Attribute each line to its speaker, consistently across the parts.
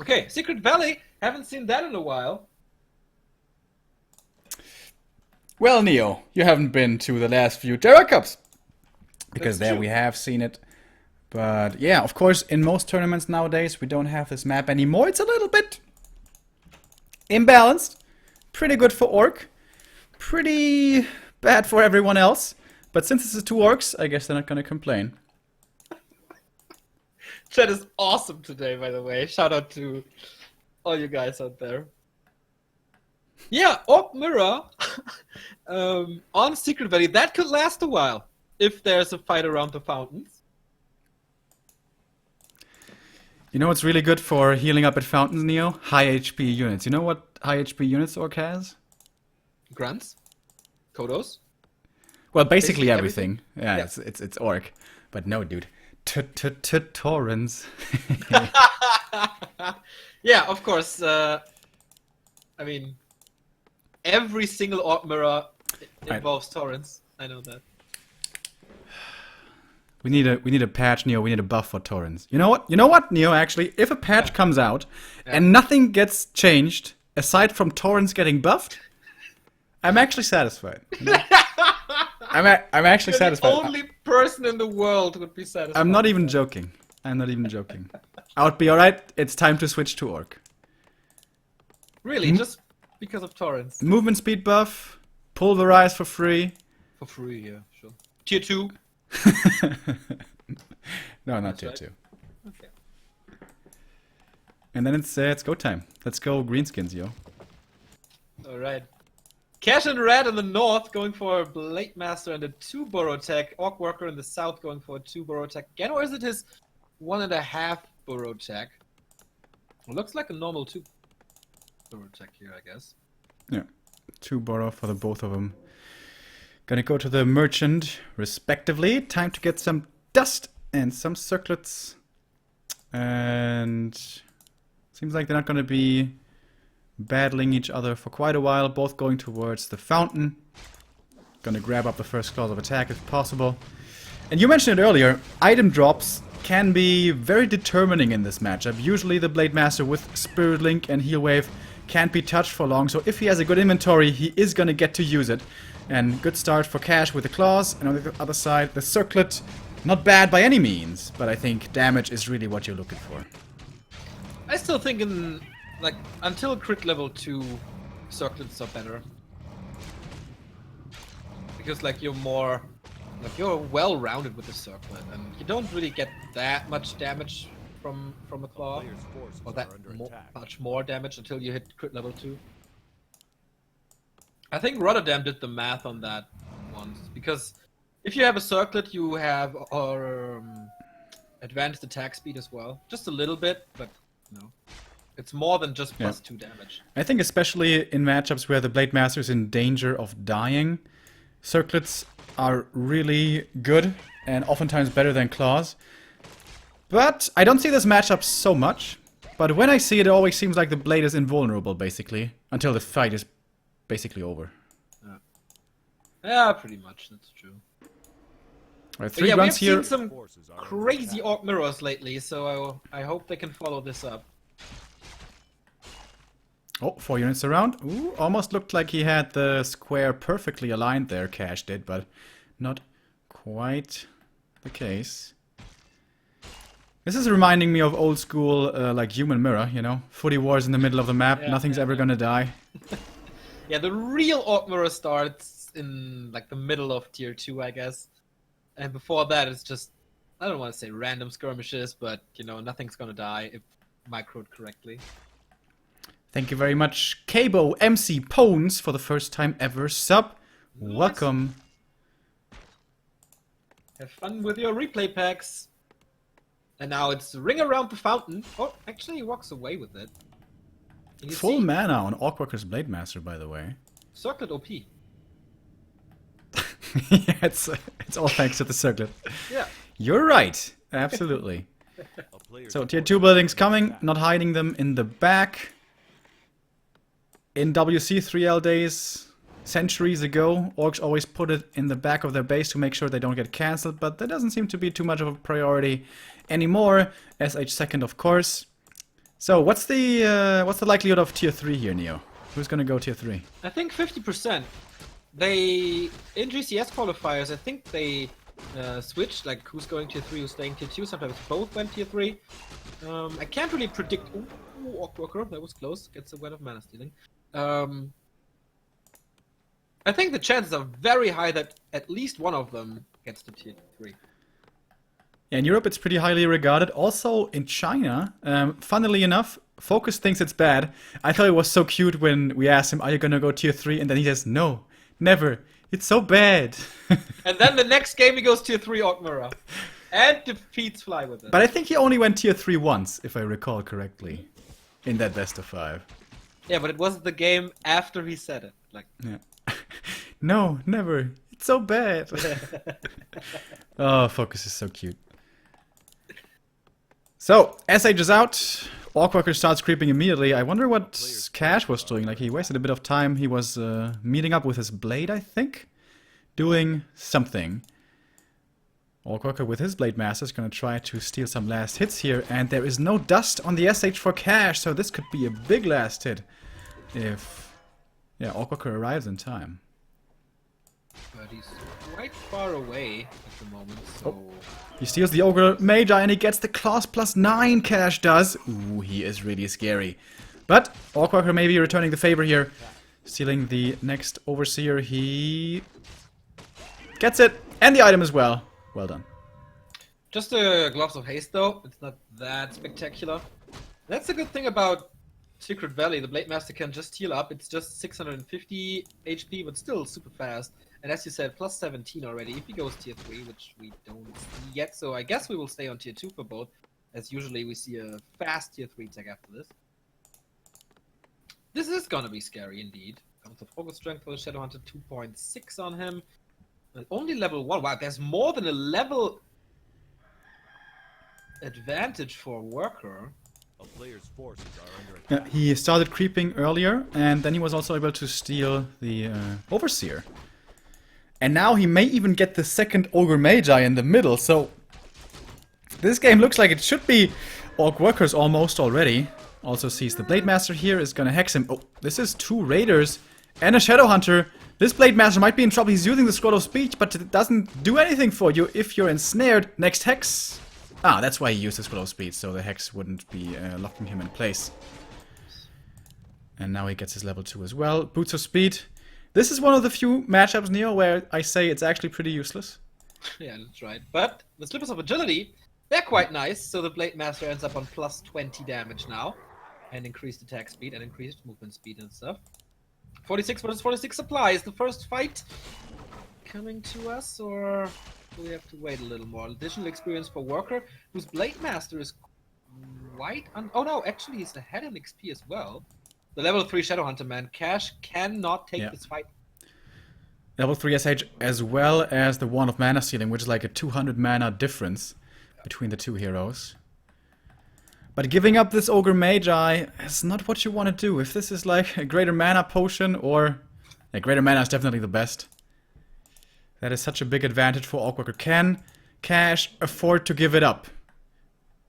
Speaker 1: Okay, Secret Valley. Haven't seen that in a while.
Speaker 2: Well, Neo, you haven't been to the last few Terra Cups. Because
Speaker 1: That's
Speaker 2: there
Speaker 1: true.
Speaker 2: we have seen it. But yeah, of course, in most tournaments nowadays, we don't have this map anymore. It's a little bit imbalanced. Pretty good for Orc. Pretty bad for everyone else. But since this is 2 Orcs, I guess they're not gonna complain.
Speaker 1: Chat is awesome today, by the way. Shout out to all you guys out there. Yeah, Orc Mirror on Secret Valley. That could last a while if there's a fight around the fountains.
Speaker 2: You know what's really good for healing up at fountains, Neo? High HP units. You know what high HP units Orc has?
Speaker 1: Grunts, Kodos.
Speaker 2: Well, basically
Speaker 1: Basically
Speaker 2: everything. Yeah,
Speaker 1: Yeah.
Speaker 2: it's Orc. But no, dude. Torrens.
Speaker 1: Yeah, of course. I mean, every single Orc Mirror involves torrents. I know that.
Speaker 2: We need a patch, Neo. We need a buff for Torrens. You know what? You know what, Neo? Actually, if a patch comes out and nothing gets changed aside from Torrens getting buffed, I'm actually satisfied. I'm actually
Speaker 1: You're
Speaker 2: satisfied.
Speaker 1: the only person in the world who would be satisfied.
Speaker 2: I'm not even joking. I'm not even joking. I would be alright. It's time to switch to Orc.
Speaker 1: Really, just because of torrents.
Speaker 2: Movement speed buff, pulverize for free.
Speaker 1: For free, yeah, sure. Tier 2.
Speaker 2: No, not
Speaker 1: That's
Speaker 2: tier
Speaker 1: right.
Speaker 2: 2.
Speaker 1: Okay.
Speaker 2: And then it's go time. Let's go greenskins, yo.
Speaker 1: Alright. Cash and Red in the north going for a Blade Master and a 2-burrow tech. OrcWorker in the south going for a 2-burrow tech again, or is it his 1.5 burrow tech? It looks like a normal 2-burrow tech here, I guess.
Speaker 2: Yeah. 2 borrow for the both of them. Gonna go to the merchant, respectively. Time to get some dust and some circlets. And seems like they're not gonna be battling each other for quite a while. Both going towards the fountain. Gonna grab up the first claws of attack if possible. And you mentioned it earlier, item drops can be very determining in this matchup. Usually the Blade Master with Spirit Link and Heal Wave can't be touched for long, so if he has a good inventory, he is gonna get to use it. And good start for Cash with the claws, and on the other side, the circlet. Not bad by any means, but I think damage is really what you're looking for.
Speaker 1: I still think in, like, until crit level 2, circlets are better. Because, like, you're more, like, you're well-rounded with the circlet, and you don't really get that much damage from a claw. Or that much more damage until you hit crit level 2. I think Rotterdam did the math on that once, because if you have a circlet, you have advanced attack speed as well. Just a little bit, but, you know, it's more than just plus 2 damage.
Speaker 2: I think especially in matchups where the Blade Master is in danger of dying, circlets are really good and oftentimes better than claws. But I don't see this matchup so much. But when I see it, it always seems like the blade is invulnerable, basically, until the fight is basically over.
Speaker 1: Yeah, pretty much, that's true.
Speaker 2: Alright,
Speaker 1: But
Speaker 2: 3
Speaker 1: yeah,
Speaker 2: grunts
Speaker 1: we've
Speaker 2: here.
Speaker 1: seen some crazy Orc Mirrors lately, so I hope they can follow this up.
Speaker 2: Oh, 4 units around. Ooh, almost looked like he had the square perfectly aligned there, Cash did, but not quite the case. This is reminding me of old school, like Human Mirror, you know? Footy wars in the middle of the map,
Speaker 1: Yeah,
Speaker 2: nothing's ever gonna die.
Speaker 1: Yeah, the real Orc Mirror starts in, like, the middle of tier 2, I guess. And before that, it's just, I don't want to say random skirmishes, but, you know, nothing's gonna die if microed correctly.
Speaker 2: Thank you very much, Cabo MC Pones, for the first time ever sub.
Speaker 1: Nice.
Speaker 2: Welcome.
Speaker 1: Have fun with your replay packs. And now it's Ring Around the Fountain. Oh, actually he walks away with it. And you
Speaker 2: Full
Speaker 1: see,
Speaker 2: mana on OrcWorker's Blade Master, by the way.
Speaker 1: Circlet OP.
Speaker 2: Yeah, it's all thanks to the circlet.
Speaker 1: Yeah.
Speaker 2: You're right, absolutely. So tier 2 buildings coming, not hiding them in the back. In WC 3L days, centuries ago, Orcs always put it in the back of their base to make sure they don't get cancelled, but that doesn't seem to be too much of a priority anymore. SH2nd, of course. So what's the likelihood of tier 3 here, Neo? Who's gonna go tier 3?
Speaker 1: I think 50%. They, in GCS qualifiers, I think they switched, like who's going tier 3, who's staying tier 2. Sometimes both went tier 3. I can't really predict. Ooh, OrcWorker, that was close. Gets a wet of mana stealing. I think the chances are very high that at least one of them gets to tier 3.
Speaker 2: Yeah, in Europe it's pretty highly regarded. Also in China, funnily enough, Focus thinks it's bad. I thought it was so cute when we asked him, are you gonna go tier 3? And then he says, no, never. It's so bad.
Speaker 1: And then the next game he goes tier 3 Ogmara. And defeats Fly with it.
Speaker 2: But I think he only went tier 3 once, if I recall correctly. In that best of 5.
Speaker 1: Yeah, but it wasn't the game after he said it. Like,
Speaker 2: yeah. No, never. It's so bad. Oh, Focus is so cute. So, SH is out. OrcWorker starts creeping immediately. I wonder what Cash was doing. Like, he wasted a bit of time. He was meeting up with his blade, I think. Doing something. OrcWorker with his Blade Master is going to try to steal some last hits here. And there is no dust on the SH for Cash. So this could be a big last hit. If, yeah, OrcWorker arrives in time.
Speaker 1: But he's quite far away at the moment, so...
Speaker 2: Oh. He steals the Ogre Magi and he gets the class +9, Cash does. Ooh, he is really scary. But OrcWorker may be returning the favor here. Stealing the next Overseer. He gets it. And the item as well. Well done.
Speaker 1: Just a Gloves of Haste though. It's not that spectacular. That's the good thing about Secret Valley. The Blade Master can just heal up. It's just 650 HP, but still super fast. And as you said, +17 already if he goes tier 3, which we don't see yet. So I guess we will stay on tier 2 for both. As usually we see a fast tier 3 tech after this. This is gonna be scary indeed. Comes with Focus Strength for the Shadowhunter, 2.6 on him. And only level 1. Wow, there's more than a level advantage for Worker.
Speaker 3: A player's forces are under
Speaker 2: Yeah, he started creeping earlier, and then he was also able to steal the Overseer. And now he may even get the second Ogre Magi in the middle, so... This game looks like it should be OrcWorkers almost already. Also sees the Blade Master here, is gonna hex him. Oh, this is 2 Raiders and a Shadowhunter. This Blade Master might be in trouble. He's using the Scroll of Speech, but it doesn't do anything for you if you're ensnared. Next hex. Ah, that's why he used the Scroll of Speech, so the hex wouldn't be locking him in place. And now he gets his level 2 as well. Boots of Speed. This is one of the few matchups, Neo, where I say it's actually pretty useless.
Speaker 1: Yeah, that's right. But the Slippers of Agility, they're quite nice, so the Blade Master ends up on +20 damage now. And increased attack speed and increased movement speed and stuff. 46 versus 46 supply. Is the first fight coming to us, or do we have to wait a little more? Additional experience for Worker, whose Blade Master is quite... oh no, actually he's ahead in XP as well. The level 3 Shadowhunter man, Cash cannot take this fight.
Speaker 2: Level 3 SH as well as the Wand of Mana Stealing, which is like a 200 mana difference between the two heroes. But giving up this Ogre Magi is not what you want to do. If this is like a Greater Mana potion, or... Yeah, Greater Mana is definitely the best. That is such a big advantage for OrcWorker. Can Cash afford to give it up?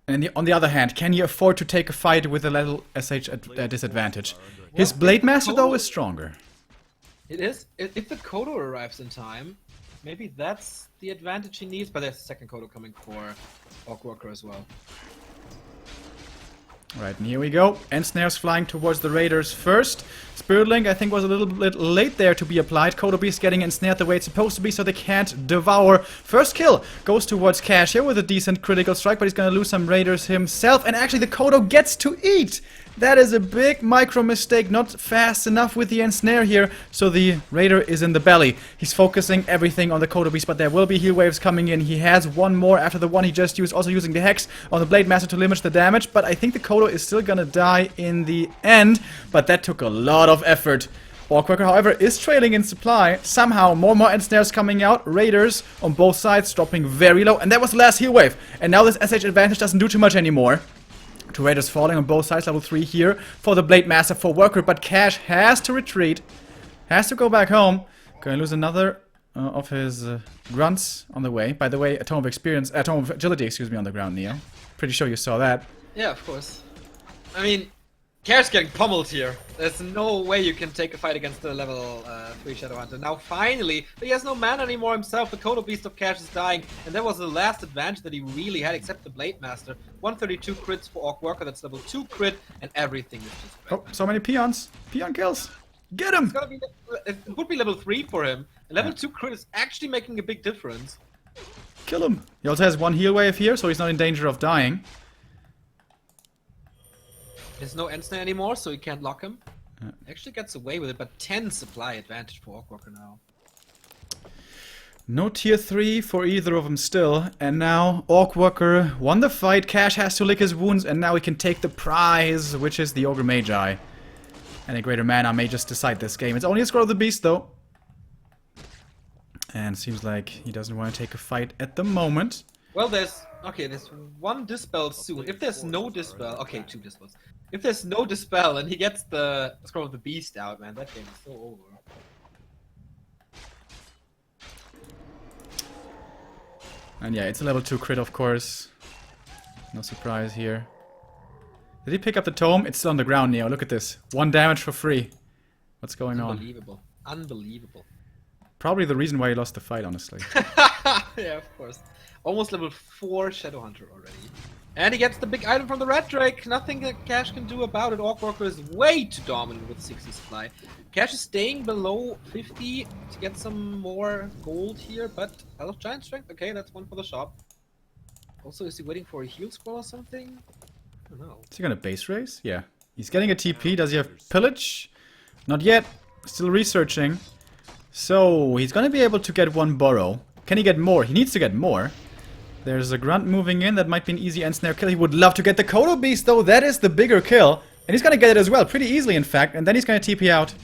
Speaker 2: And on the other hand, can he afford to take a fight with a level SH disadvantage? His Blade Master, though, is stronger.
Speaker 1: It is. If the Kodo arrives in time, maybe that's the advantage he needs. But there's a second Kodo coming for OrcWorker as well.
Speaker 2: Right, and here we go. Ensnare's flying towards the Raiders first. Spirit Link, I think, was a little bit late there to be applied. Kodo Beast getting ensnared the way it's supposed to be, so they can't devour. First kill goes towards Cash here with a decent critical strike, but he's gonna lose some Raiders himself. And actually, the Kodo gets to eat! That is a big micro mistake, not fast enough with the ensnare here, so the Raider is in the belly. He's focusing everything on the Kodo Beast, but there will be heal waves coming in. He has one more after the one he just used, also using the Hex on the Blade Master to limit the damage, but I think the Kodo is still gonna die in the end, but that took a lot of effort. OrcWorker, however, is trailing in supply. Somehow, more ensnares coming out. Raiders on both sides dropping very low, and that was the last heal wave. And now this SH advantage doesn't do too much anymore. 2 Raiders falling on both sides, level 3 here for the Blade Master for Worker, but Cash has to retreat, has to go back home. Gonna lose another of his grunts on the way. By the way, a Tome of Agility, excuse me, on the ground, Neo. Pretty sure you saw that.
Speaker 1: Yeah, of course. I mean, Cash getting pummeled here. There's no way you can take a fight against the level 3 Shadowhunter. Now finally, but he has no mana anymore himself. The Kodo Beast of Cash is dying, and that was the last advantage that he really had, except the Blade Master. 132 crits for OrcWorker, that's level 2 crit, and everything is just great.
Speaker 2: Oh, so many peons. Peon kills. Get him!
Speaker 1: It's gonna be, it would be level 3 for him. And level 2 crit is actually making a big difference.
Speaker 2: Kill him. He also has one heal wave here, so he's not in danger of dying.
Speaker 1: There's no end snare anymore, so he can't lock him. Actually gets away with it, but 10 supply advantage for OrcWorker now.
Speaker 2: No tier 3 for either of them still. And now OrcWorker won the fight. Cash has to lick his wounds, and now he can take the prize, which is the Ogre Magi. And a greater mana may just decide this game. It's only a Scroll of the Beast, though. And seems like he doesn't want to take a fight at the moment.
Speaker 1: Well, there's one Dispel soon. If there's no Dispel, okay, 2 Dispels. If there's no Dispel and he gets the Scroll of the Beast out, man, that game is so over.
Speaker 2: And yeah, it's a level 2 crit, of course. No surprise here. Did he pick up the tome? It's still on the ground, Neo. Look at this. 1 damage for free. What's going on?
Speaker 1: Unbelievable. Unbelievable.
Speaker 2: Probably the reason why he lost the fight, honestly.
Speaker 1: Yeah, of course. Almost level 4 Shadowhunter already. And he gets the big item from the Red Drake. Nothing that Cash can do about it. OrcWorker is way too dominant with 60 supply. Cash is staying below 50 to get some more gold here, but Hell of Giant Strength. Okay, that's one for the shop. Also, is he waiting for a heal scroll or something? I don't know.
Speaker 2: Is he gonna base race? Yeah. He's getting a TP. Does he have pillage? Not yet. Still researching. So, he's gonna be able to get 1 burrow. Can he get more? He needs to get more. There's a grunt moving in. That might be an easy end snare kill. He would love to get the Kodo Beast, though. That is the bigger kill. And he's gonna get it as well. Pretty easily, in fact. And then he's gonna TP out.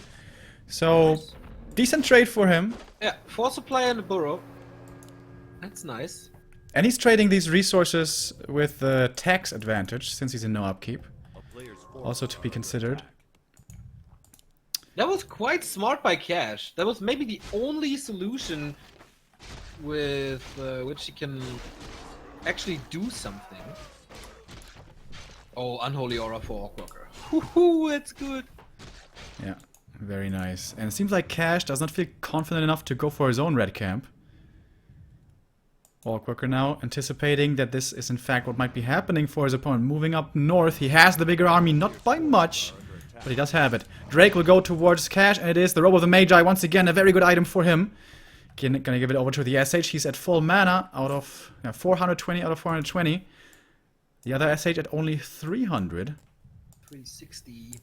Speaker 2: So,
Speaker 1: Nice.
Speaker 2: decent trade for him.
Speaker 1: Yeah, 4 supply and a burrow. That's nice.
Speaker 2: And he's trading these resources with the tax advantage, since he's in no upkeep.
Speaker 3: A player's force
Speaker 2: Also to be considered.
Speaker 1: That was quite smart by Cash. That was maybe the only solution with which he can actually do something. Oh, Unholy Aura for OrcWorker. Woohoo, that's good.
Speaker 2: Yeah, very nice. And it seems like Cash does not feel confident enough to go for his own red camp. OrcWorker now anticipating that this is in fact what might be happening for his opponent. Moving up north, he has the bigger army, not by much, but he does have it. Drake will go towards Cash, and it is the Robe of the Magi, once again, a very good item for him. Gonna give it over to the SH. He's at full mana out of 420 out of 420. The other SH at only 300.
Speaker 1: 360.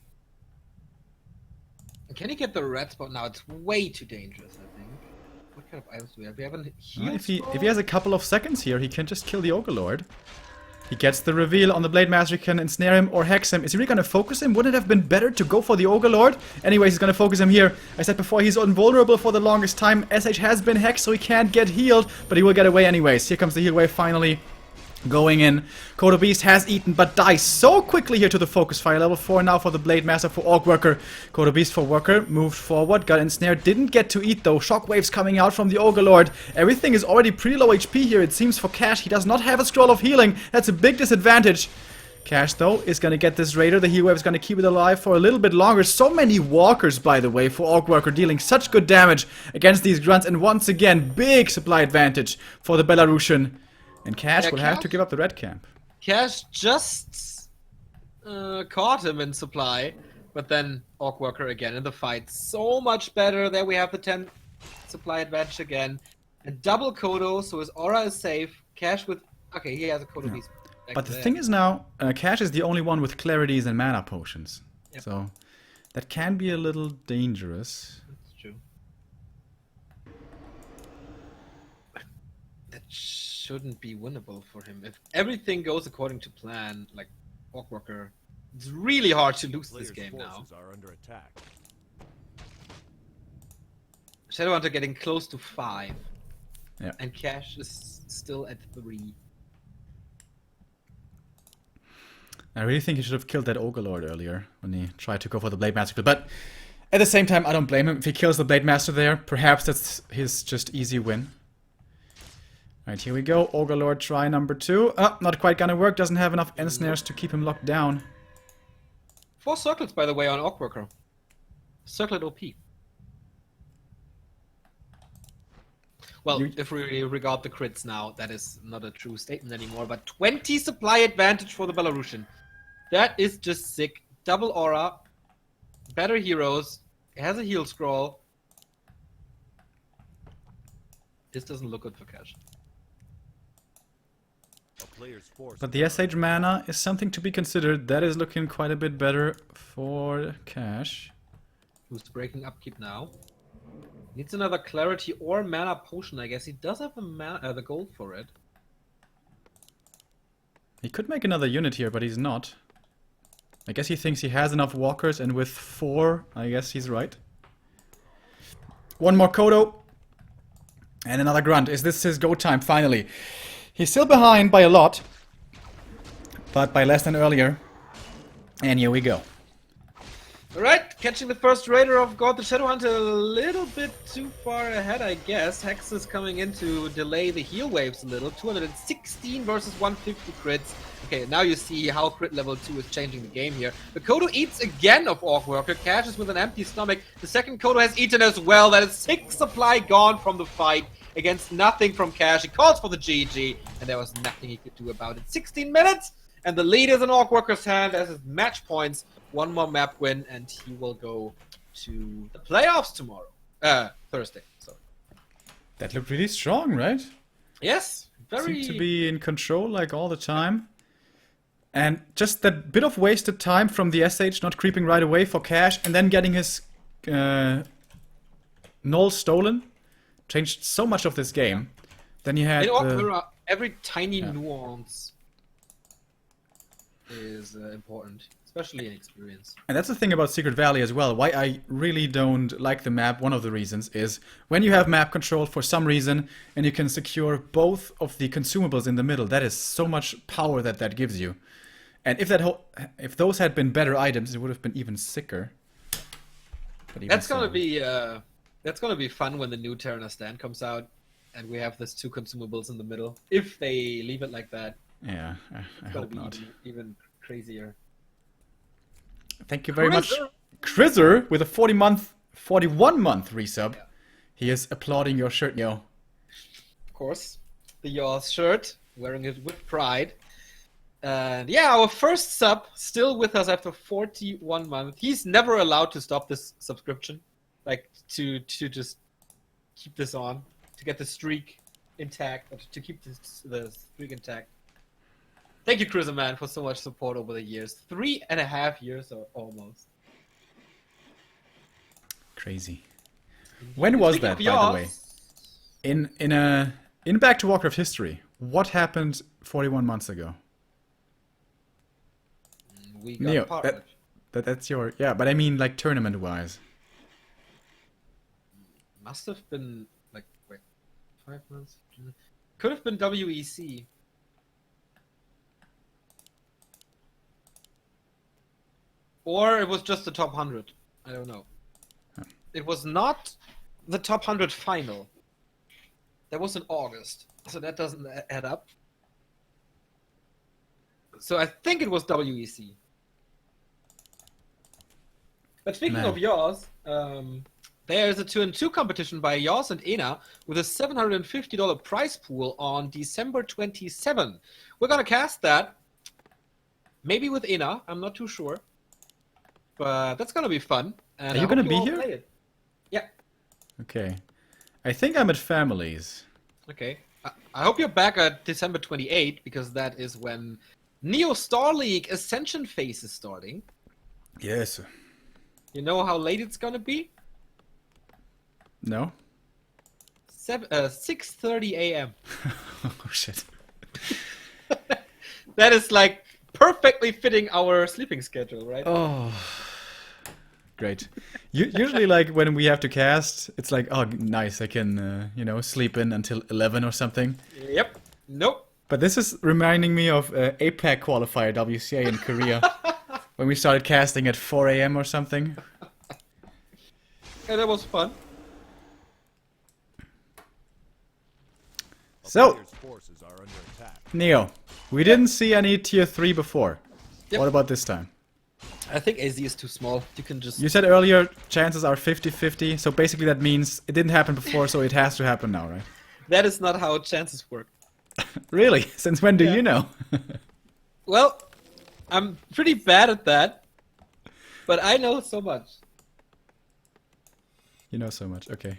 Speaker 1: Can he get the red spot now? It's way too dangerous, I think. What kind of items do we have? We have a heal
Speaker 2: If he
Speaker 1: scroll?
Speaker 2: has a couple of seconds here, he can just kill the Overlord. He gets the reveal on the Blade Master. He can ensnare him or hex him. Is he really going to focus him? Wouldn't it have been better to go for the Overlord? Anyways, he's going to focus him here. I said before, he's invulnerable for the longest time. SH has been hexed, so he can't get healed, but he will get away anyways. Here comes the heal wave finally. Going in. Kodo Beast has eaten, but dies so quickly here to the focus fire. Level 4 now for the Blade Master for OrcWorker. Kodo Beast for Worker. Moved forward. Got ensnared. Didn't get to eat though. Shockwaves coming out from the Overlord. Everything is already pretty low HP here, it seems, for Cash. He does not have a scroll of healing. That's a big disadvantage. Cash, though, is going to get this Raider. The heal wave is going to keep it alive for a little bit longer. So many walkers, by the way, for OrcWorker, dealing such good damage against these grunts. And once again, big supply advantage for the Belarusian. And Cash will have to give up the red camp.
Speaker 1: Cash just caught him in supply, but then OrcWorker again in the fight. So much better. There we have the 10 supply advantage again. And double Kodo, so his aura is safe. Cash with... Okay, he has a Kodo Beast.
Speaker 2: But the thing is now, Cash is the only one with clarities and mana potions.
Speaker 1: Yep.
Speaker 2: So that can be a little dangerous.
Speaker 1: That's true. That shouldn't be winnable for him. If everything goes according to plan, like OrcWorker, it's really hard to lose this
Speaker 3: player's
Speaker 1: game now.
Speaker 3: forces are under attack.
Speaker 1: Shadowhunter getting close to 5.
Speaker 2: Yeah.
Speaker 1: And Cash is still at 3.
Speaker 2: I really think he should have killed that Overlord earlier when he tried to go for the Blade Master. But at the same time, I don't blame him. If he kills the Blade Master there, perhaps that's his just easy win. Alright, here we go. Overlord try number 2. Oh, not quite gonna work. Doesn't have enough end snares to keep him locked down.
Speaker 1: 4 circlets, by the way, on OrcWorker. Circlet OP. Well, if we regard the crits now, that is not a true statement anymore, but 20 supply advantage for the Belarusian. That is just sick. Double aura, better heroes, has a heal scroll. This doesn't look good for Cash.
Speaker 3: But
Speaker 2: the SH mana is something to be considered. That is looking quite a bit better for Cash.
Speaker 1: Who's breaking upkeep now? Needs another clarity or mana potion, I guess. He does have the gold for it.
Speaker 2: He could make another unit here, but he's not. I guess he thinks he has enough walkers, and with 4, I guess he's right. One more Kodo. And another Grunt. Is this his go time, finally? He's still behind by a lot, but by less than earlier. And here we go.
Speaker 1: Alright, catching the first Raider of God the Shadowhunter a little bit too far ahead, I guess. Hex is coming in to delay the heal waves a little. 216 versus 150 crits. Okay, now you see how crit level 2 is changing the game here. The Kodo eats again of OrcWorker. Cashes with an empty stomach. The second Kodo has eaten as well. That is 6 supply gone from the fight against nothing from Cash. He calls for the GG, and there was nothing he could do about it. 16 minutes, and the lead is in OrcWorker's hand as his match points. One more map win, and he will go to the playoffs tomorrow. Thursday, sorry.
Speaker 2: That looked really strong, right?
Speaker 1: Yes, very...
Speaker 2: Seemed to be in control, like, all the time. And just that bit of wasted time from the SH not creeping right away for Cash, and then getting his null stolen, changed so much of this game. Then you had...
Speaker 1: In OrcWorker, every tiny nuance is important. Especially in experience.
Speaker 2: And that's the thing about Secret Valley as well. Why I really don't like the map, one of the reasons, is when you have map control for some reason and you can secure both of the consumables in the middle, that is so much power that gives you. And if those had been better items, it would have been even sicker. But
Speaker 1: that's gonna be fun when the new Terraner stand comes out and we have this 2 consumables in the middle. If they leave it like that.
Speaker 2: Yeah, I hope not.
Speaker 1: Even crazier.
Speaker 2: Thank you very much, Krizzer, with a 41-month resub. Yeah. He is applauding your shirt, yo.
Speaker 1: Of course, the Yours shirt, wearing it with pride. And yeah, our first sub, still with us after 41 months. He's never allowed to stop this subscription, like to just keep this on, to get the streak intact, or to keep the streak intact. Thank you, Krizzer, man, for so much support over the years. 3.5 years or almost.
Speaker 2: Crazy. When was that, by the way? In Back to Warcraft history, what happened 41 months ago?
Speaker 1: We got
Speaker 2: Neo,
Speaker 1: partnered.
Speaker 2: that's your... Yeah, but I mean, like, tournament-wise.
Speaker 1: Must have been, like, wait, 5 months? Could have been WEC. Or it was just the top 100. I don't know. Huh. It was not the top 100 final. That was in August. So that doesn't add up. So I think it was WEC. But speaking of Yours, there is a 2-2 competition by Yours and Ena with a $750 prize pool on December 27. We're going to cast that. Maybe with Ena. I'm not too sure. But that's gonna be fun. And
Speaker 2: are you gonna be here?
Speaker 1: Yeah.
Speaker 2: Okay. I think I'm at Families.
Speaker 1: Okay. I hope you're back at December 28, because that is when Neo Star League Ascension phase is starting.
Speaker 2: Yes.
Speaker 1: You know how late it's gonna be?
Speaker 2: No.
Speaker 1: 6:30 a.m.
Speaker 2: Oh shit.
Speaker 1: That is like perfectly fitting our sleeping schedule, right?
Speaker 2: Oh, great. Usually, like, when we have to cast, it's like, oh, nice, I can, sleep in until 11 or something.
Speaker 1: Yep. Nope.
Speaker 2: But this is reminding me of APAC qualifier WCA in Korea, when we started casting at 4 a.m. or something.
Speaker 1: Yeah, that was fun.
Speaker 2: So, Neo, we didn't see any tier 3 before. Yep. What about this time?
Speaker 1: I think AZ is too small. You can just...
Speaker 2: You said earlier chances are 50-50, so basically that means it didn't happen before, so it has to happen now, right?
Speaker 1: That is not how chances work.
Speaker 2: Really? Since when do
Speaker 1: Yeah.
Speaker 2: you know?
Speaker 1: Well, I'm pretty bad at that, but I know so much.
Speaker 2: You know so much, okay.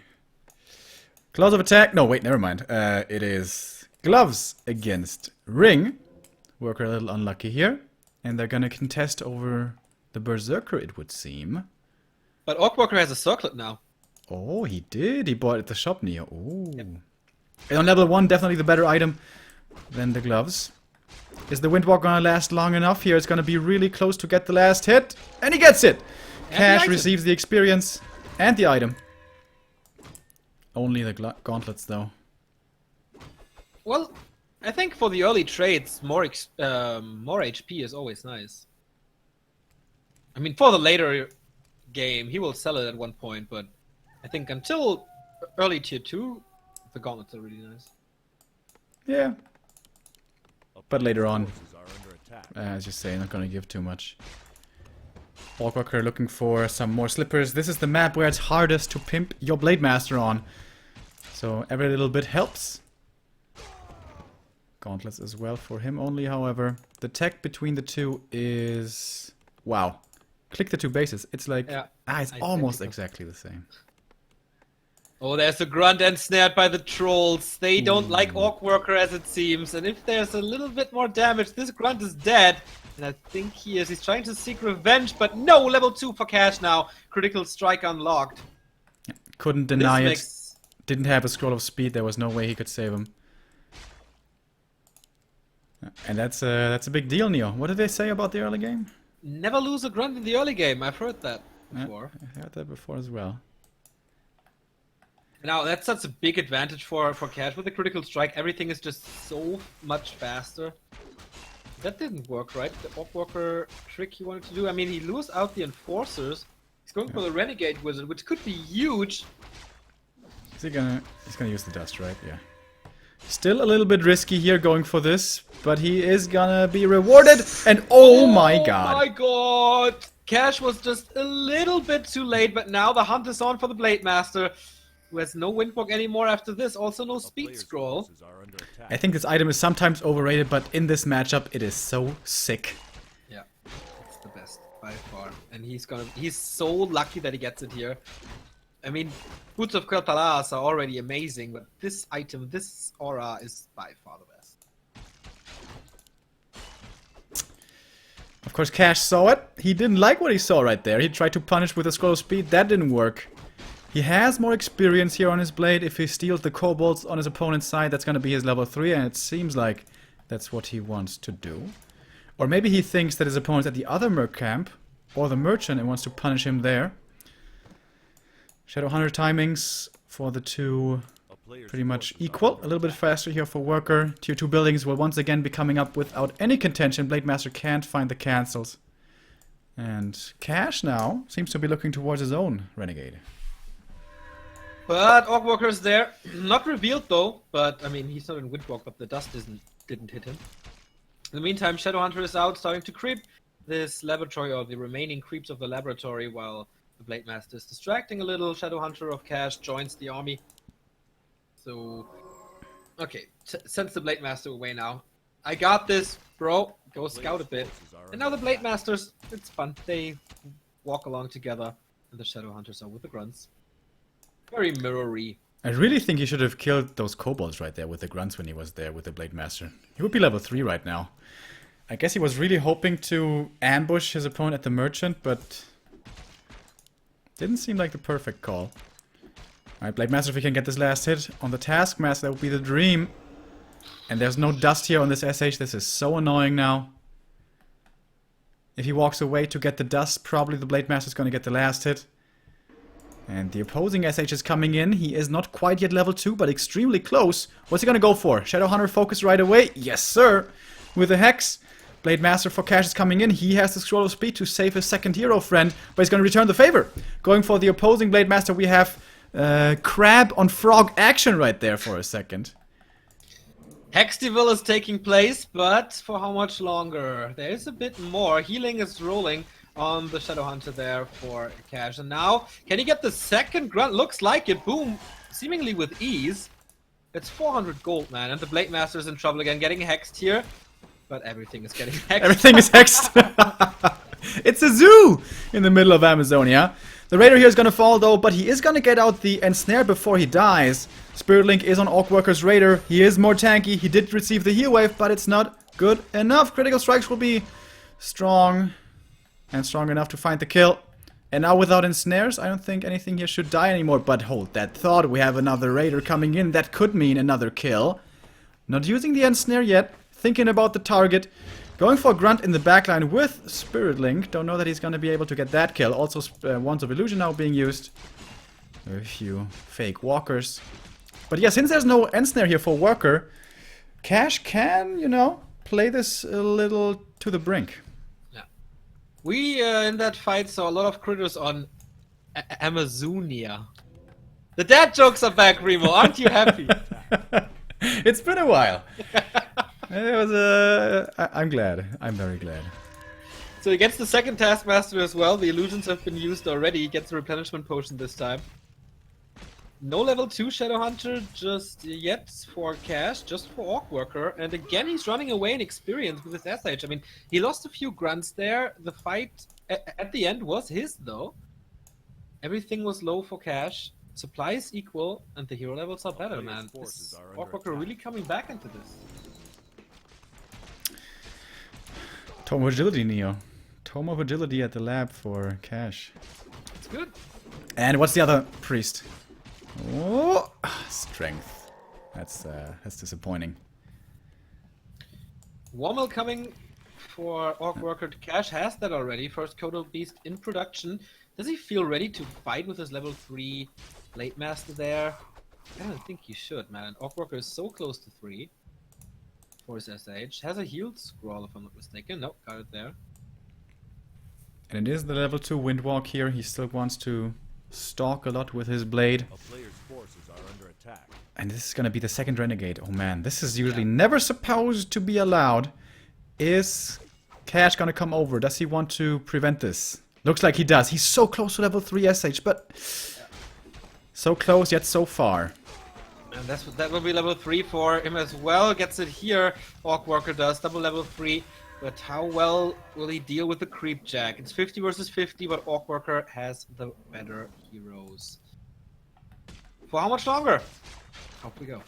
Speaker 2: Claws of attack. No, wait, never mind. It is gloves against ring. Worker a little unlucky here. And they're gonna contest over the Berserker, it would seem.
Speaker 1: But OrcWorker has a circlet now.
Speaker 2: Oh, he did. He bought it at the shop near. Oh. Yep. And on level 1, definitely the better item than the gloves. Is the Windwalk gonna last long enough here? It's gonna be really close to get the last hit. And he gets it!
Speaker 1: And
Speaker 2: Cash
Speaker 1: the item.
Speaker 2: receives the experience and the item. Only the gauntlets, though.
Speaker 1: Well, I think for the early trades, more HP is always nice. I mean, for the later game, he will sell it at one point, but I think until early tier 2, the gauntlets are really nice.
Speaker 2: Yeah. But later on,
Speaker 3: Forces are under attack.
Speaker 2: as you say, not gonna give too much. OrcWorker looking for some more slippers. This is the map where it's hardest to pimp your Blade Master on. So every little bit helps. Gauntlets as well for him only, however. The tech between the two is... Wow. Click the two bases. It's like...
Speaker 1: Yeah,
Speaker 2: it's almost exactly the same.
Speaker 1: Oh, there's a grunt ensnared by the trolls. They don't like OrcWorker as it seems. And if there's a little bit more damage, this grunt is dead. And I think he is. He's trying to seek revenge, but no! Level 2 for Cash now. Critical strike unlocked.
Speaker 2: Couldn't deny it.
Speaker 1: Makes...
Speaker 2: Didn't have a scroll of speed. There was no way he could save him. And that's a big deal, Neo. What did they say about the early game?
Speaker 1: Never lose a grunt in the early game. I've heard that before.
Speaker 2: I heard that before as well.
Speaker 1: Now, that's such a big advantage for Cash. With the critical strike, everything is just so much faster. That didn't work, right? The OrcWorker trick he wanted to do. I mean, he lures out the Enforcers. He's going for the Renegade Wizard, which could be huge.
Speaker 2: He's gonna use the dust, right? Yeah. Still a little bit risky here going for this, but he is gonna be rewarded. And oh my god!
Speaker 1: Oh my god! Cash was just a little bit too late, but now the hunt is on for the Blade Master, who has no Windwalk anymore after this. Also no Speed
Speaker 3: Player's
Speaker 1: Scroll.
Speaker 3: forces are under attack.
Speaker 2: I think this item is sometimes overrated, but in this matchup, it is so sick.
Speaker 1: Yeah, it's the best by far, and he's so lucky that he gets it here. I mean, Boots of Keltalas are already amazing, but this item, this aura, is by far the best.
Speaker 2: Of course, Cash saw it. He didn't like what he saw right there. He tried to punish with a scroll of speed. That didn't work. He has more experience here on his blade. If he steals the kobolds on his opponent's side, that's going to be his level 3, and it seems like that's what he wants to do. Or maybe he thinks that his opponent's at the other merc camp, or the merchant, and wants to punish him there. Shadowhunter timings for the two
Speaker 3: A player's
Speaker 2: pretty much
Speaker 3: forces are
Speaker 2: equal.
Speaker 3: under
Speaker 2: A little bit
Speaker 3: attack.
Speaker 2: faster here for Worker. Tier 2 buildings will once again be coming up without any contention. Blade Master can't find the cancels. And Cash now seems to be looking towards his own Renegade.
Speaker 1: But OrcWorker is there. Not revealed though, but I mean, he's not in Windwalk, but the dust didn't hit him. In the meantime, Shadowhunter is out, starting to creep this laboratory, or the remaining creeps of the laboratory, while the Blade Master is distracting a little. Shadowhunter of Cash joins the army. So, okay, sends the Blade Master away now. I got this, bro. Go scout a bit. And now the Blade Masters, it's fun. They walk along together, and the Shadowhunters are with the grunts. Very mirror-y.
Speaker 2: I really think he should have killed those kobolds right there with the grunts when he was there with the Blade Master. He would be level 3 right now. I guess he was really hoping to ambush his opponent at the merchant, but didn't seem like the perfect call. Alright, Blade Master, if he can get this last hit on the Taskmaster, that would be the dream. And there's no dust here on this SH. This is so annoying now. If he walks away to get the dust, probably the Blade Master is going to get the last hit. And the opposing SH is coming in. He is not quite yet level 2, but extremely close. What's he going to go for? Shadowhunter focus right away. Yes, sir. With a Hex. Blade Master for Cash is coming in. He has the Scroll of Speed to save his second hero friend, but he's going to return the favor. Going for the opposing Blade Master, we have crab on frog action right there for a second.
Speaker 1: Hexdevil is taking place, but for how much longer? There is a bit more. Healing is rolling. on the Shadow Hunter there for Cash. And now, can he get the second grunt? Looks like it. Boom. Seemingly with ease. It's 400 gold, man. And the Blade Master is in trouble again, getting hexed here. But everything is getting hexed.
Speaker 2: Everything is hexed. It's a zoo in the middle of Amazonia. The Raider here is going to fall though, but he is going to get out the ensnare before he dies. Spirit Link is on OrcWorker's Raider. He is more tanky. He did receive the heal wave, but it's not good enough. Critical strikes will be strong and strong enough to find the kill. And now without ensnares, I don't think anything here should die anymore. But hold that thought, we have another Raider coming in. That could mean another kill. Not using the ensnare yet. Thinking about the target. Going for Grunt in the backline with Spirit Link. Don't know that he's going to be able to get that kill. Also, Wands of Illusion now being used. A few fake walkers. But yeah, since there's no ensnare here for Worker, Cash can, you know, play this a little to the brink.
Speaker 1: Yeah. We, in that fight, saw a lot of critters on Amazonia. The dad jokes are back, Remo. Aren't you happy?
Speaker 2: It's been a while. It was I'm glad. I'm very glad.
Speaker 1: So he gets the second Taskmaster as well. The illusions have been used already. He gets a replenishment potion this time. No level 2 Shadow Hunter just yet for Cash, just for OrcWorker. And again, he's running away in experience with his SH. I mean, he lost a few grunts there. The fight at the end was his, though. Everything was low for Cash. Supplies equal, and the hero levels are better, man. OrcWorker really coming back into this.
Speaker 2: Tome of Agility, Neo. Tome of Agility at the lab for Cash.
Speaker 1: It's good.
Speaker 2: And what's the other priest? Oh, strength. That's disappointing.
Speaker 1: Wommel coming for OrcWorker to Cash. Has that already. First Kodo Beast in production. Does he feel ready to fight with his level 3 Blade Master there? I don't think he should, man. OrcWorker is so close to 3. For his SH. Has a healed scroll if I'm not mistaken. Nope, got it there.
Speaker 2: And it is the level 2 Windwalk here. He still wants to stalk a lot with his blade.
Speaker 3: A player's forces are under attack.
Speaker 2: And this is gonna be the second Renegade. Oh man, this is usually never supposed to be allowed. Is Cash gonna come over? Does he want to prevent this? Looks like he does. He's so close to level 3 SH, but so close yet so far.
Speaker 1: And that will be level 3 for him as well. Gets it here. OrcWorker does. Double level 3. But how well will he deal with the Creep Jack? It's 50 versus 50, but OrcWorker has the better heroes. For how much longer? Off we go.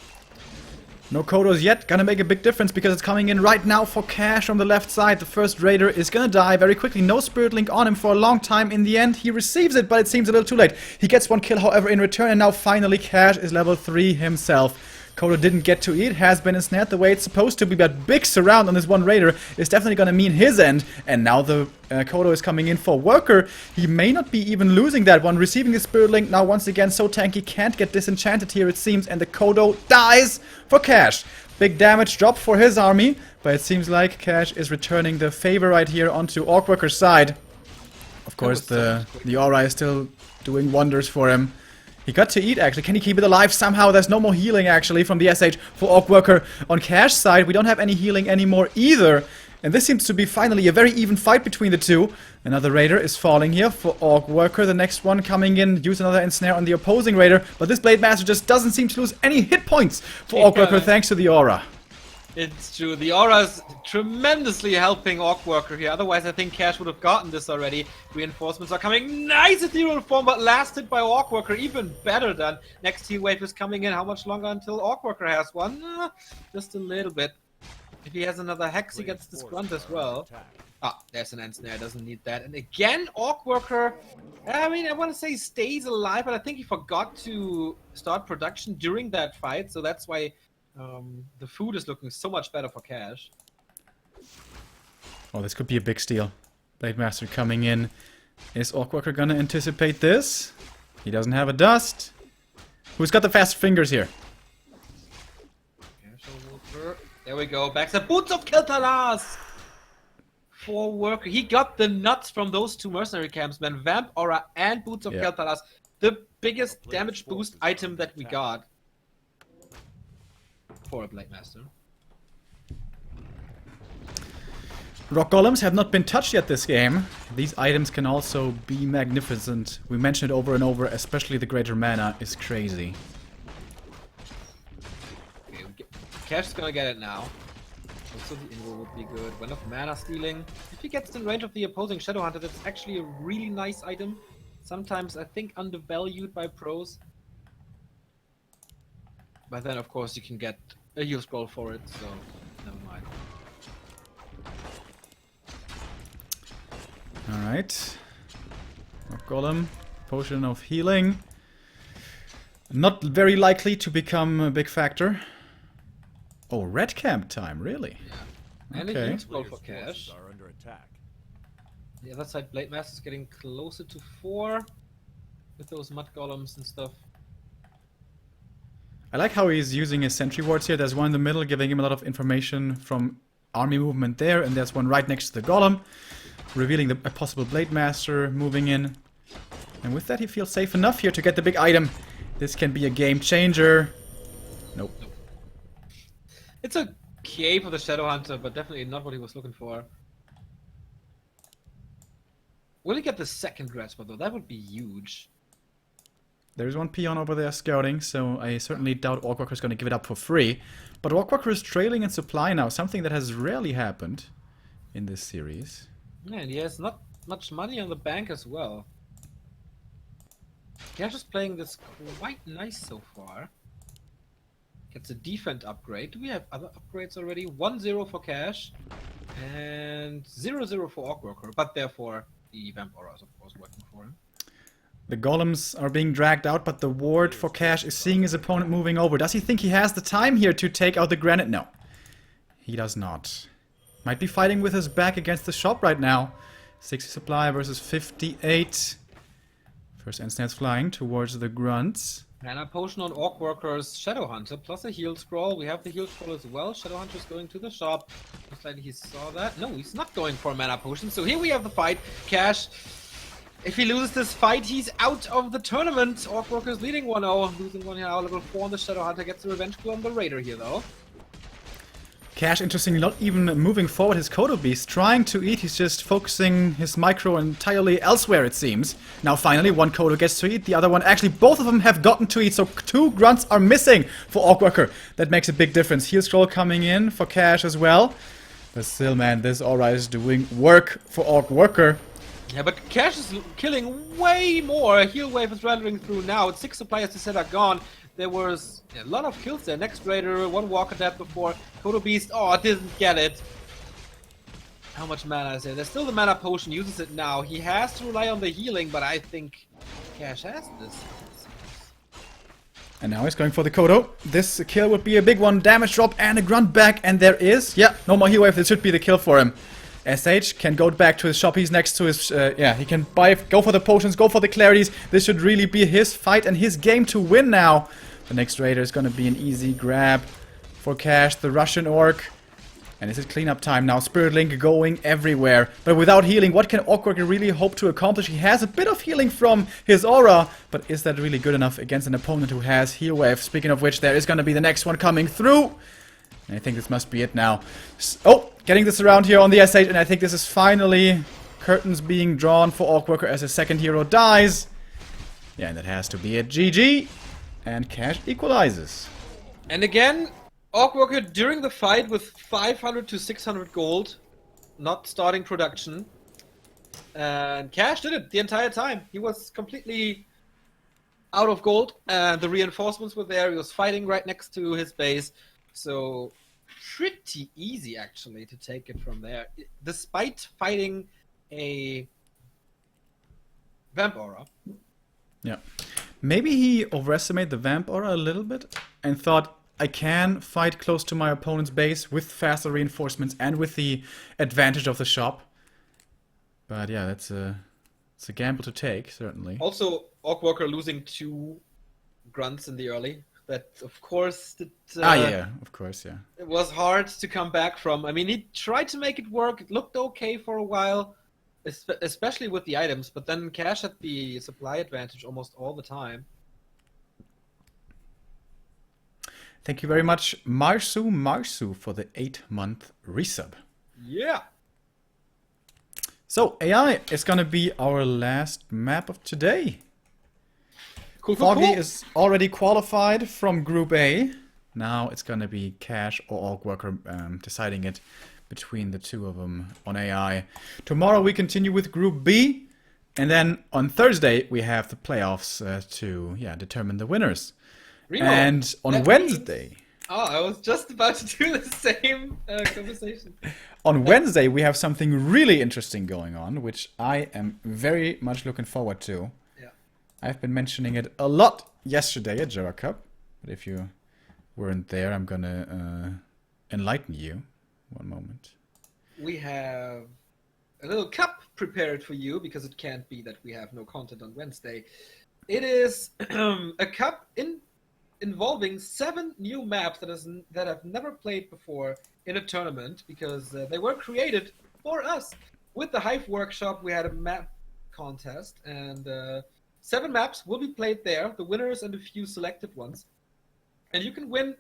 Speaker 2: No Kodos yet, gonna make a big difference because it's coming in right now for Cash on the left side. The first Raider is gonna die very quickly. No Spirit Link on him for a long time. In the end, he receives it, but it seems a little too late. He gets one kill, however, in return, and now finally Cash is level 3 himself. Kodo didn't get to eat, has been ensnared the way it's supposed to be, but big surround on this one Raider is definitely gonna mean his end. And now the Kodo is coming in for Worker. He may not be even losing that one, receiving the Spirit Link now once again so tanky, can't get disenchanted here it seems, and the Kodo dies for Cash. Big damage drop for his army, but it seems like Cash is returning the favor right here onto OrcWorker's side. Of course the aura is still doing wonders for him. He got to eat, actually. Can he keep it alive somehow? There's no more healing, actually, from the SH for OrcWorker. On Cash's side, we don't have any healing anymore either. And this seems to be finally a very even fight between the two. Another Raider is falling here for OrcWorker. The next one coming in, use another ensnare on the opposing Raider. But this Blade Master just doesn't seem to lose any hit points for OrcWorker thanks to the aura.
Speaker 1: It's true. The aura is tremendously helping OrcWorker here. Otherwise, I think Cash would have gotten this already. Reinforcements are coming. Nice ethereal form, but last hit by OrcWorker. Even better done. Next heal wave is coming in. How much longer until OrcWorker has one? Just a little bit. If he has another Hex, he gets this grunt as well. Ah, there's an ensnare. Doesn't need that. And again, OrcWorker, I mean, I want to say stays alive, but I think he forgot to start production during that fight. So that's why the food is looking so much better for Cash.
Speaker 2: Oh, this could be a big steal. Blade Master coming in. Is OrcWorker gonna anticipate this? He doesn't have a dust. Who's got the fast fingers here?
Speaker 1: There we go. Back to Boots of Keltalas for Worker. He got the nuts from those two mercenary camps, man. Vamp Aura and Boots of Keltalas. The biggest damage boost item that we got for a Blade Master.
Speaker 2: Rock Golems have not been touched yet this game. These items can also be magnificent. We mentioned it over and over, especially the greater mana is crazy.
Speaker 1: Okay, Cash is gonna get it now. Also the Invo would be good. One of mana stealing. If he gets in range of the opposing Shadowhunter, that's actually a really nice item. Sometimes I think undervalued by pros. But then of course you can get a heal scroll for it, so never mind.
Speaker 2: Alright. Rock Golem, potion of healing. Not very likely to become a big factor. Oh, red camp time, really?
Speaker 1: Yeah. And a
Speaker 2: Okay.
Speaker 1: heal scroll for
Speaker 3: Player's forces
Speaker 1: Cash.
Speaker 3: are under attack.
Speaker 1: The other side, Blade Master is getting closer to 4 with those mud golems and stuff.
Speaker 2: I like how he's using his sentry wards here. There's one in the middle giving him a lot of information from army movement there, and there's one right next to the golem, revealing a possible Blade Master moving in. And with that he feels safe enough here to get the big item. This can be a game changer. Nope.
Speaker 1: It's okay for the Shadowhunter, but definitely not what he was looking for. Will he get the second Grasper though? That would be huge.
Speaker 2: There's one peon over there scouting, so I certainly doubt OrcWorker is going to give it up for free. But OrcWorker is trailing in supply now, something that has rarely happened in this series.
Speaker 1: Yeah, and he has not much money on the bank as well. Cash is playing this quite nice so far. Gets a defense upgrade. Do we have other upgrades already? 1-0 for Cash. And 0-0 for OrcWorker. But therefore, the Vamp Aura is of course working for him.
Speaker 2: The golems are being dragged out, but the ward for Cash is seeing his opponent moving over. Does he think he has the time here to take out the granite? No. He does not. Might be fighting with his back against the shop right now. 60 supply versus 58. First instance flying towards the grunts.
Speaker 1: Mana potion on OrcWorker's Shadowhunter, plus a heal scroll. We have the heal scroll as well. Shadowhunter is going to the shop. Looks like he saw that. No, he's not going for a mana potion. So here we have the fight. Cash, if he loses this fight, he's out of the tournament. OrcWorker is leading 1-0. Losing 1 here now. Level 4 on the Shadowhunter. Gets the revenge clue on the Raider here, though.
Speaker 2: Cash, interestingly, not even moving forward his Kodo Beast, trying to eat. He's just focusing his micro entirely elsewhere, it seems. Now, finally, one Kodo gets to eat. The other one, actually, both of them have gotten to eat. So 2 grunts are missing for OrcWorker. That makes a big difference. Heal scroll coming in for Cash as well. But still, man, this aura is doing work for OrcWorker.
Speaker 1: Yeah, but Cash is killing way more. Heal wave is rattling through now. 6 suppliers to set are gone. There was a lot of kills there. Next Raider, 1 Walker dead before. Kodo Beast, oh, didn't get it. How much mana is there? There's still the mana potion, uses it now. He has to rely on the healing, but I think Cash has this.
Speaker 2: And now he's going for the Kodo. This kill would be a big one. Damage drop and a grunt back. And there is, yeah, no more heal wave. This should be the kill for him. SH can go back to his shop. He's next to his, yeah, he can go for the potions, go for the clarities. This should really be his fight and his game to win now. The next Raider is going to be an easy grab for Cash, the Russian Orc. And this is cleanup time now. Spirit Link going everywhere. But without healing, what can OrcWorker really hope to accomplish? He has a bit of healing from his aura, but is that really good enough against an opponent who has heal wave? Speaking of which, there is going to be the next one coming through. And I think this must be it now. Oh, getting this around here on the SH, and I think this is finally curtains being drawn for OrcWorker as his second hero dies. Yeah, and that has to be it. GG. And Cash equalizes.
Speaker 1: And again, OrcWorker during the fight with 500 to 600 gold, not starting production. And Cash did it the entire time. He was completely out of gold. The reinforcements were there. He was fighting right next to his base. So pretty easy actually to take it from there. Despite fighting a Vamp Aura.
Speaker 2: Yeah. Maybe he overestimated the Vamp Aura a little bit and thought, I can fight close to my opponent's base with faster reinforcements and with the advantage of the shop. But yeah, it's a gamble to take, certainly.
Speaker 1: Also, OrcWorker losing 2 grunts in the early. That, of course,
Speaker 2: yeah, of course, yeah.
Speaker 1: it was hard to come back from. I mean, he tried to make it work. It looked okay for a while, especially with the items. But then Cash had the supply advantage almost all the time.
Speaker 2: Thank you very much, Marsu, for the 8-month resub.
Speaker 1: Yeah.
Speaker 2: So, AI is gonna be our last map of today.
Speaker 1: Cool,
Speaker 2: Foggy is already qualified from Group A. Now it's gonna be Cash or OrcWorker deciding it between the two of them on AI. Tomorrow we continue with Group B. And then on Thursday we have the playoffs to determine the winners.
Speaker 1: Remo,
Speaker 2: and on
Speaker 1: that
Speaker 2: Wednesday...
Speaker 1: means... Oh, I was just about to do the same conversation.
Speaker 2: On Wednesday, we have something really interesting going on, which I am very much looking forward to.
Speaker 1: Yeah.
Speaker 2: I've been mentioning it a lot yesterday at Jura Cup, but if you weren't there, I'm gonna enlighten you. One moment.
Speaker 1: We have a little cup prepared for you, because it can't be that we have no content on Wednesday. It is a cup involving 7 new maps that have never played before in a tournament, because they were created for us. With the Hive Workshop, we had a map contest, and 7 maps will be played there, the winners and a few selected ones. And you can win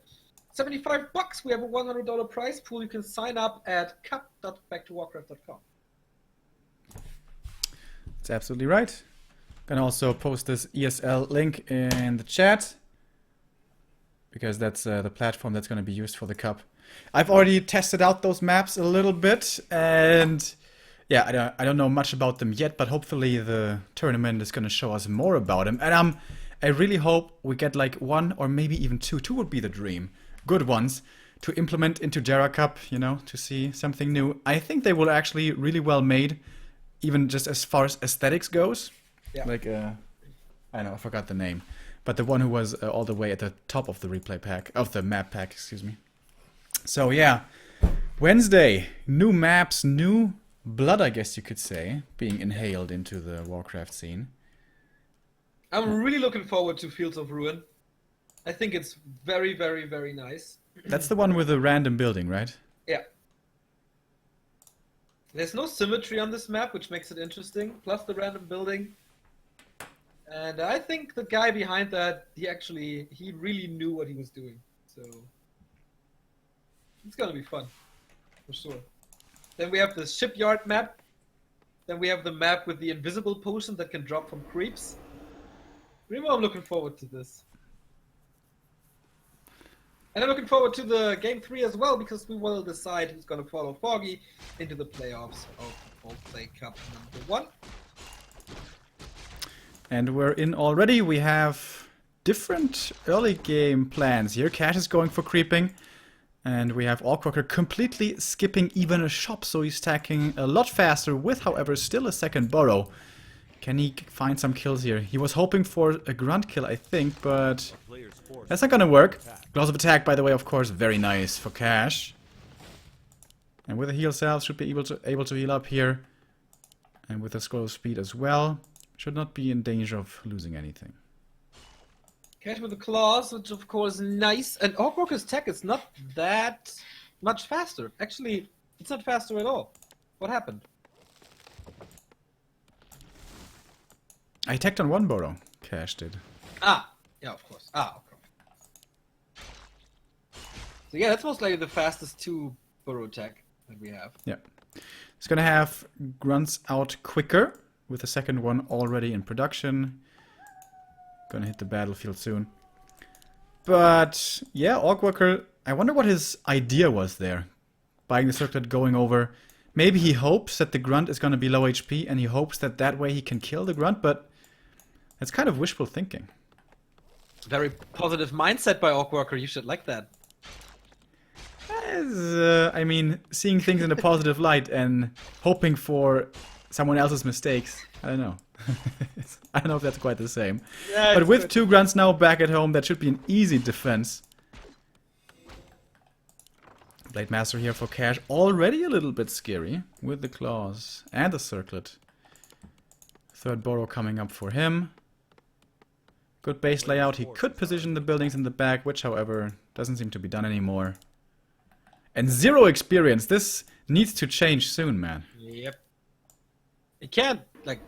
Speaker 1: $75. We have a $100 prize pool. You can sign up at cup.backtowarcraft.com.
Speaker 2: That's absolutely right. Gonna also post this ESL link in the chat, because that's the platform that's going to be used for the cup. I've already tested out those maps a little bit, and yeah, I don't know much about them yet, but hopefully the tournament is going to show us more about them. And I really hope we get like 1 or maybe even 2. 2 would be the dream. Good ones to implement into Jura Cup, you know, to see something new. I think they will actually really well made, even just as far as aesthetics goes.
Speaker 1: Yeah.
Speaker 2: Like, I don't know, I forgot the name. But the one who was all the way at the top of the replay pack, of the map pack, excuse me. So yeah, Wednesday, new maps, new blood, I guess you could say, being inhaled into the Warcraft scene.
Speaker 1: I'm really looking forward to Fields of Ruin. I think it's very, very, very nice.
Speaker 2: That's the one with the random building, right?
Speaker 1: Yeah. There's no symmetry on this map, which makes it interesting, plus the random building. And I think the guy behind that, he really knew what he was doing. So it's gonna be fun, for sure. Then we have the shipyard map. Then we have the map with the invisible potion that can drop from creeps. Remo, I'm looking forward to this. And I'm looking forward to the Game 3 as well, because we will decide who's gonna follow Foggy into the playoffs of Baltplay Cup #1.
Speaker 2: And we're in already. We have different early game plans here. Cash is going for creeping. And we have OrcWorker completely skipping even a shop. So he's stacking a lot faster with, however, still a second burrow. Can he find some kills here? He was hoping for a grunt kill, I think, but that's not gonna work. Gloves of attack, by the way, of course, very nice for Cash. And with a heal salve, should be able to heal up here. And with a scroll of speed as well. Should not be in danger of losing anything.
Speaker 1: Cash with the claws, which of course is nice. And OrcWorker's tech is not that much faster. Actually, it's not faster at all. What happened?
Speaker 2: I attacked on 1 burrow. Cash did.
Speaker 1: Ah, yeah, of course. Ah, of course. So yeah, that's most likely the fastest 2 burrow tech that we have.
Speaker 2: Yeah. It's gonna have grunts out quicker, with the second one already in production. Gonna hit the battlefield soon. But yeah, OrcWorker, I wonder what his idea was there. Buying the circlet, going over. Maybe he hopes that the grunt is gonna be low HP, and he hopes that that way he can kill the grunt, but that's kind of wishful thinking.
Speaker 1: Very positive mindset by OrcWorker. You should like that.
Speaker 2: I mean, seeing things in a positive light and hoping for someone else's mistakes. I don't know. I don't know if that's quite the same.
Speaker 1: Yeah,
Speaker 2: but with
Speaker 1: good.
Speaker 2: 2 grunts now back at home, that should be an easy defense. Blade Master here for Cash. Already a little bit scary with the claws and the circlet. Third burrow coming up for him. Good base layout. He could position the buildings in the back, which, however, doesn't seem to be done anymore. And 0 experience. This needs to change soon, man.
Speaker 1: Yep. You can't, like,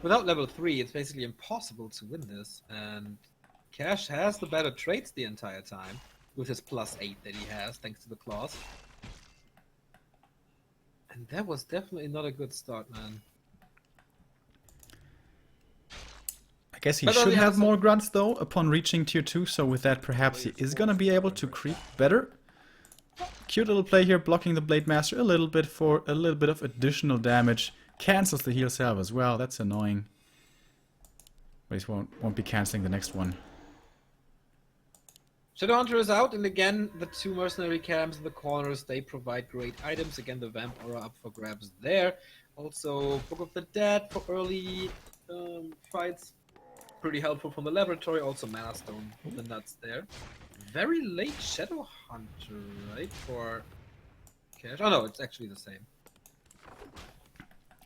Speaker 1: without level 3, it's basically impossible to win this. And Cash has the better traits the entire time, with his +8 that he has, thanks to the claws. And that was definitely not a good start, man.
Speaker 2: I guess he
Speaker 1: But on
Speaker 2: should
Speaker 1: the
Speaker 2: have
Speaker 1: other
Speaker 2: more grunts though upon reaching tier 2, so with that perhaps he is gonna be able to creep better. Cute little play here, blocking the Blade Master a little bit for a little bit of additional damage. Cancels the heal salve as well, that's annoying. But he won't be cancelling the next one.
Speaker 1: Shadowhunter is out, and again, the two mercenary camps in the corners, they provide great items. Again, the Vamp Aura up for grabs there. Also, Book of the Dead for early fights. Pretty helpful from the laboratory. Also, Mana Stone for the nuts there. Very late Shadowhunter, right? For Cash. Oh no, it's actually the same.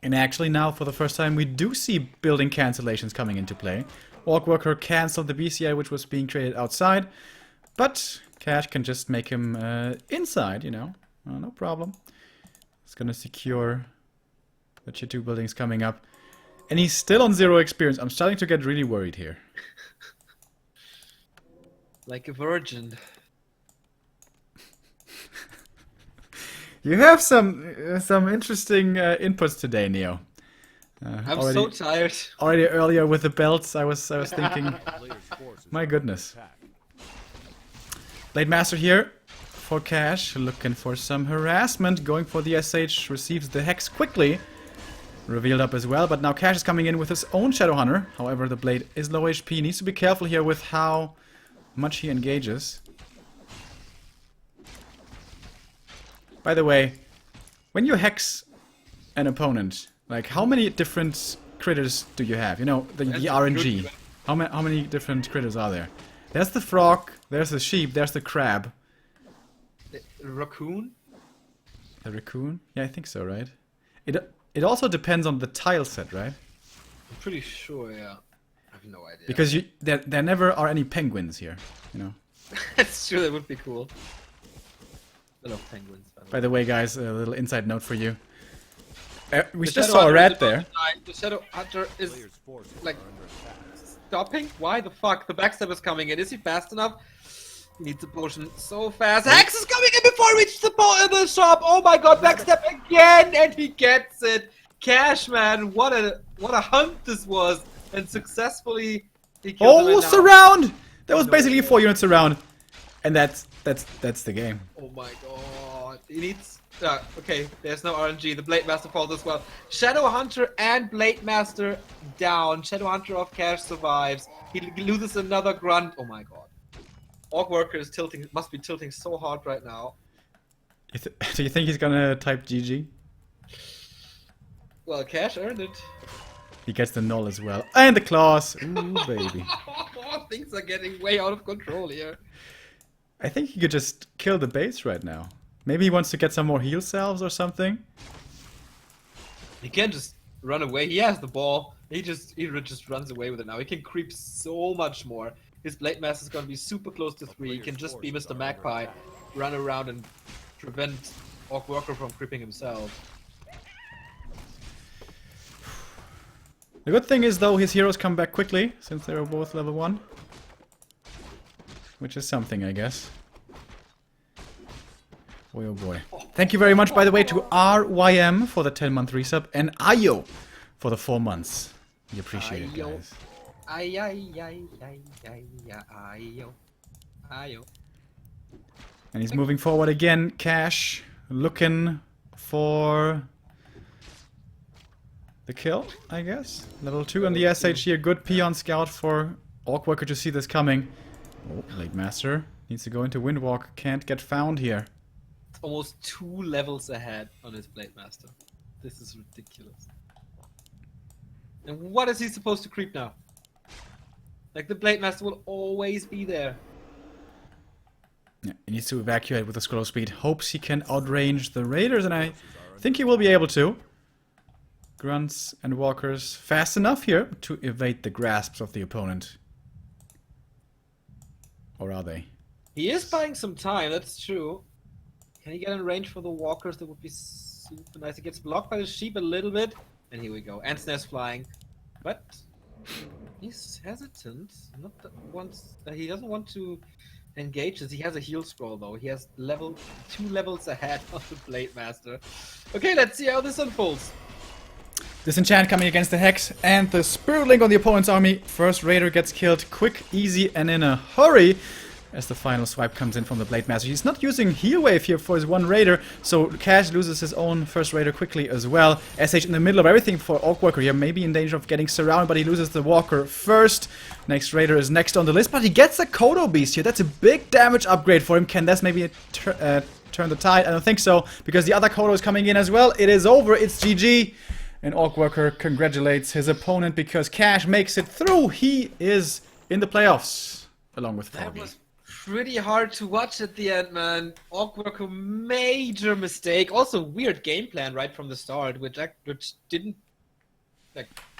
Speaker 2: And actually now, for the first time, we do see building cancellations coming into play. OrcWorker cancelled the BCI, which was being created outside. But Cash can just make him inside, you know. No problem. It's gonna secure the tier 2 buildings coming up. And he's still on 0 experience. I'm starting to get really worried here.
Speaker 1: Like a virgin.
Speaker 2: You have some interesting inputs today, Neo.
Speaker 1: I'm so tired.
Speaker 2: Already earlier with the belts, I was thinking, my goodness. Blade Master here for Cash, looking for some harassment, going for the SH, receives the Hex quickly. Revealed up as well, but now Cash is coming in with his own Shadowhunter. However, the Blade is low HP, needs to be careful here with how much he engages. By the way, when you Hex an opponent, like how many different critters do you have? You know, the RNG. How many different critters are there? There's the frog, there's the sheep, there's the crab.
Speaker 1: The raccoon?
Speaker 2: The raccoon? Yeah, I think so, right? It also depends on the tile set, right?
Speaker 1: I'm pretty sure, yeah. I have no idea.
Speaker 2: Because there never are any penguins here, you know.
Speaker 1: That's true, that would be cool. I love penguins,
Speaker 2: By the way, guys, a little inside note for you. We
Speaker 1: The
Speaker 2: just saw a
Speaker 1: Shadowhunter
Speaker 2: rat
Speaker 1: is about
Speaker 2: there.
Speaker 1: to die. The Shadowhunter is
Speaker 3: Player's forces
Speaker 1: like
Speaker 3: are under attack.
Speaker 1: stopping. Why the fuck? The backstab is coming in. Is he fast enough? He needs a potion so fast. Hex is coming in before he reaches the shop. Oh my god, backstab again, and he gets it. Cash, man, what a hunt this was, and successfully he killed him.
Speaker 2: Oh,
Speaker 1: And now-
Speaker 2: surround! That was
Speaker 1: No.
Speaker 2: basically 4 units surround, and that's the game.
Speaker 1: Oh my god. He needs... okay, there's no RNG. The Blade Master falls as well. Shadowhunter and Blade Master down. Shadowhunter of Cash survives. He loses another grunt. Oh my god. OrcWorker is tilting, must be tilting so hard right now.
Speaker 2: Do you think he's gonna type GG?
Speaker 1: Well, Cash earned it.
Speaker 2: He gets the null as well. And the claws! Ooh, baby.
Speaker 1: Things are getting way out of control here.
Speaker 2: I think he could just kill the base right now. Maybe he wants to get some more heal salves or something.
Speaker 1: He can't just run away. He has the ball. He just runs away with it now. He can creep so much more. His Blade Master is going to be super close to 3. He can just be Mr. Magpie, run around and prevent OrcWorker from creeping himself.
Speaker 2: The good thing is, though, his heroes come back quickly, since they were both level 1. Which is something, I guess. Boy, oh boy. Thank you very much, by the way, to RYM for the 10-month resub, and Ayo for the 4 months. We appreciate it,
Speaker 1: Ayo.
Speaker 2: guys.
Speaker 1: Ayo.
Speaker 2: And he's moving forward again. Cash looking for the kill, I guess. Level 2 on the SH here. Good peon scout for OrcWorker to see this coming. Oh, Blade Master needs to go into Windwalk. Can't get found here.
Speaker 1: Almost 2 levels ahead on his Blade Master. This is ridiculous. And what is he supposed to creep now? Like, the Blade Master will always be there.
Speaker 2: Yeah, he needs to evacuate with the scroll speed. Hopes he can outrange the raiders, and I think he will be able to. Grunts and walkers fast enough here to evade the grasps of the opponent. Or are they?
Speaker 1: He is buying some time, that's true. Can he get in range for the walkers? That would be super nice. He gets blocked by the sheep a little bit. And here we go. Ants Nest flying. But he's hesitant. Not that he doesn't want to engages. He has a heal scroll though. He has 2 levels ahead of the Blade Master. Okay, let's see how this unfolds.
Speaker 2: Disenchant coming against the Hex and the Spirit Link on the opponent's army. First Raider gets killed quick, easy, and in a hurry as the final swipe comes in from the Blade Master. He's not using Heal Wave here for his one Raider, so Cash loses his own first Raider quickly as well. SH in the middle of everything for OrcWorker here, maybe in danger of getting surrounded, but he loses the Walker first. Next Raider is next on the list, but he gets a Kodo Beast here. That's a big damage upgrade for him. Can this maybe turn the tide? I don't think so, because the other Kodo is coming in as well. It is over, it's GG. And OrcWorker congratulates his opponent because Cash makes it through. He is in the playoffs, along with
Speaker 1: That
Speaker 2: Foggy.
Speaker 1: was pretty hard to watch at the end, man. OrcWorker, major mistake. Also, weird game plan right from the start, which didn't like